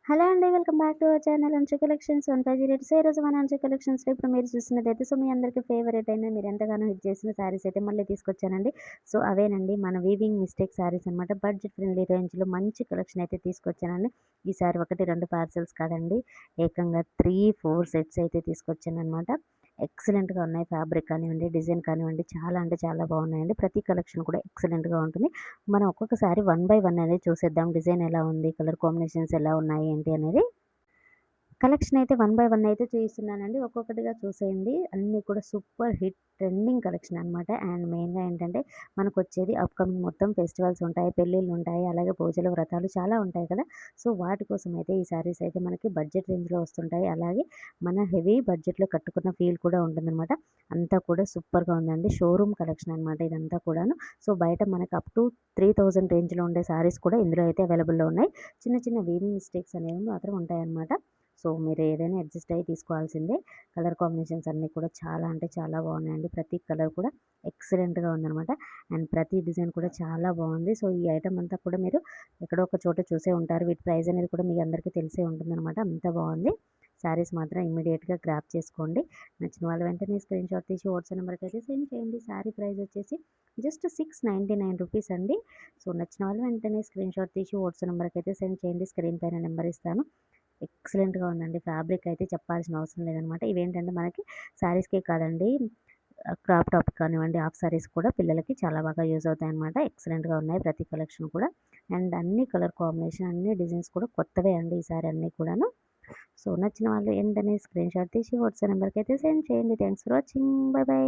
Hello అండి. Welcome back to our channel అంచు collections 150 rates. ఈరోజు మన అంచు కలెక్షన్స్‌లో ఇప్పుడు మీరు చూస్తున్నదైతే మీ అందరికీ ఫేవరెట్ అయిన మీరు ఎంతగానో హిట్ చేసిన శారీస్ అయితే మళ్ళీ తీసుకొచ్చానండి. అవేనండి మన వీవింగ్ మిస్టేక్ శారీస్ అనమాట. బడ్జెట్ ఫ్రెండ్లీ రేంజ్‌లో మంచి కలెక్షన్ అయితే తీసుకొచ్చానండి. ఈసారి 1, 2 పార్సెల్స్ కాదండి. ఏకంగా 3, 4 సెట్స్ అయితే తీసుకొచ్చాననమాట. ఎక్సలెంట్‌గా ఉన్నాయి. ఫ్యాబ్రిక్ కానివ్వండి, డిజైన్ కానివ్వండి చాలా అంటే చాలా బాగున్నాయండి. ప్రతి కలెక్షన్ కూడా ఎక్సలెంట్‌గా ఉంటుంది. మనం ఒక్కొక్కసారి వన్ బై వన్ అనేది చూసేద్దాం. డిజైన్ ఎలా ఉంది? కలర్ కాంబినేషన్స్ ఎలా ఉన్నాయి? ఏంటి అనేది. కలెక్షన్ అయితే వన్ బై వన్ అయితే చూయిస్తున్నానండి. ఒక్కొక్కటిగా చూసేయండి. అన్నీ కూడా సూపర్ హిట్ ట్రెండింగ్ కలెక్షన్ అనమాట. అండ్ మెయిన్‌గా ఏంటంటే మనకొచ్చేది అప్‌కమింగ్ మొత్తం ఫెస్టివల్స్ ఉంటాయి, పెళ్ళిళ్ళుంటాయి, అలాగే పూజలు, వ్రతాలు చాలా ఉంటాయి కదా! వాటి కోసం అయితే ఈ శారీస్ అయితే మనకి బడ్జెట్ రేంజ్‌లో వస్తుంటాయి. అలాగే మన హెవీ బడ్జెట్‌లో కట్టుకున్న ఫీల్ కూడా ఉంటుందనమాట. అంతా కూడా సూపర్‌గా ఉందండి. షోరూమ్ కలెక్షన్ అనమాట ఇదంతా కూడాను. బయట మనకు అప్ టు 3000 రేంజ్‌లో ఉండే శారీస్ కూడా ఇందులో అయితే అవైలబుల్‌లో ఉన్నాయి. చిన్న చిన్న వీవింగ్ మిస్టేక్స్ అనేవి మాత్రం ఉంటాయన్నమాట. మీరు ఏదైనా అడ్జస్ట్ అయ్యి తీసుకోవాల్సిందే. కలర్ కాంబినేషన్స్ అన్నీ కూడా చాలా అంటే చాలా బాగున్నాయండి. ప్రతి కలర్ కూడా ఎక్సలెంట్‌గా ఉందనమాట. అండ్ ప్రతి డిజైన్ కూడా చాలా బాగుంది. ఈ ఐటెమ్ అంతా కూడా మీరు ఎక్కడో ఒక చోట చూసే ఉంటారు. వీటి ప్రైస్ అనేది కూడా మీ అందరికీ తెలిసే ఉంటుందనమాట. అంత బాగుంది. శారీస్ మాత్రం ఇమ్మీడియేట్‌గా గ్రాబ్ చేసుకోండి. నచ్చిన వాళ్ళు వెంటనే స్క్రీన్‌షాట్ తీసి వాట్సాప్ నెంబర్‌కి అయితే సెండ్ చేయండి. శారీ ప్రైస్ వచ్చేసి జస్ట్ రూ. 699 అండి. నచ్చిన వాళ్ళు వెంటనే స్క్రీన్‌షాట్ తీసి వాట్సాప్ నెంబర్‌కి అయితే సెండ్ చేయండి. స్క్రీన్ పైన నెంబర్ ఇస్తాను. ఎక్సలెంట్‌గా ఉందండి. ఫ్యాబ్రిక్ అయితే చెప్పాల్సిన అవసరం లేదనమాట. ఇవేంటంటే మనకి శారీస్‌కే కాదండి, క్రాప్ టాప్ కానివ్వండి, హాఫ్ శారీస్ కూడా పిల్లలకి చాలా బాగా యూజ్ అవుతాయన్నమాట. ఎక్సలెంట్‌గా ఉన్నాయి ప్రతి కలెక్షన్ కూడా. అండ్ అన్ని కలర్ కాంబినేషన్, అన్ని డిజైన్స్ కూడా కొత్తవే అండి ఈసారి అన్నీ కూడాను. నచ్చిన వాళ్ళు వెంటనే స్క్రీన్‌షాట్ తీసి వాట్సాప్ నెంబర్‌కి అయితే సెండ్ చేయండి. Thanks for watching. By by.